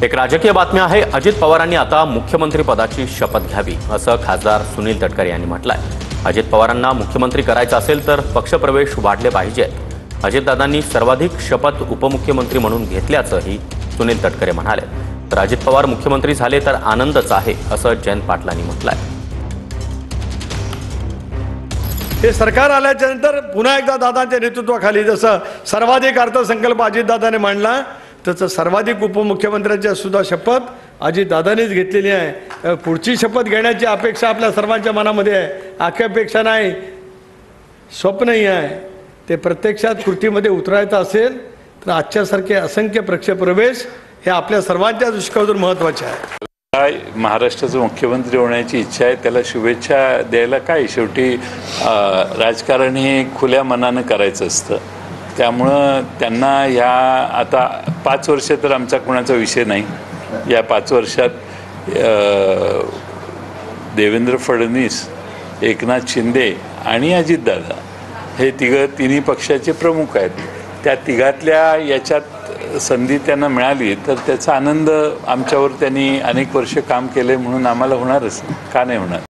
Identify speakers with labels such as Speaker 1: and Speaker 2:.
Speaker 1: एक राजकीय बातमी आहे। अजित पवारांनी आता मुख्यमंत्री पदाची शपथ घ्यावी असं खासदार सुनील तटकरे यांनी म्हटलंय। अजित पवारांना मुख्यमंत्री करायचं असेल तर पक्षप्रवेश वाढले पाहिजेत। अजितदादांनी सर्वाधिक शपथ उपमुख्यमंत्री म्हणून घेतल्याचंही सुनील तटकरे म्हणाले। तर अजित पवार मुख्यमंत्री झाले तर आनंदच आहे असं जयंत पाटलांनी म्हटलंय।
Speaker 2: हे सरकार आल्याच्या नंतर पुन्हा एकदा दादांच्या नेतृत्वाखाली जसं सर्वाधिक अर्थसंकल्प अजितदादांनी मांडला तसं सर्वाधिक उपमुख्यमंत्र्यांच्या सुद्धा शपथ अजितदादांनीच घेतलेली आहे। पुढची शपथ घेण्याची अपेक्षा आपल्या सर्वांच्या मनामध्ये आहे। आख्यापेक्षा नाही, स्वप्नही आहे। ते प्रत्यक्षात कृतीमध्ये उतरायचं असेल तर आजच्यासारखे असंख्य पक्षप्रवेश हे आपल्या सर्वांच्या दृष्टिकोनातून महत्त्वाचे आहे।
Speaker 3: काय महाराष्ट्राचा मुख्यमंत्री होण्याची इच्छा आहे, त्याला शुभेच्छा द्यायला काय, शेवटी राजकारण हे खुल्या मनानं करायचं असतं। त्यामुळं त्यांना ह्या आता 5 वर्ष तर आमचा कोणाचा विषय नाही। या 5 वर्षात देवेंद्र फडणवीस, एकनाथ शिंदे आणि अजितदादा हे तिन्ही पक्षाचे प्रमुख आहेत। त्या तिघातल्या याच्यात संधी त्यांना मिळाली तर त्याचा आनंद आमच्यावर त्यांनी अनेक वर्ष काम केले म्हणून आम्हाला होणारच, का नाही होणार।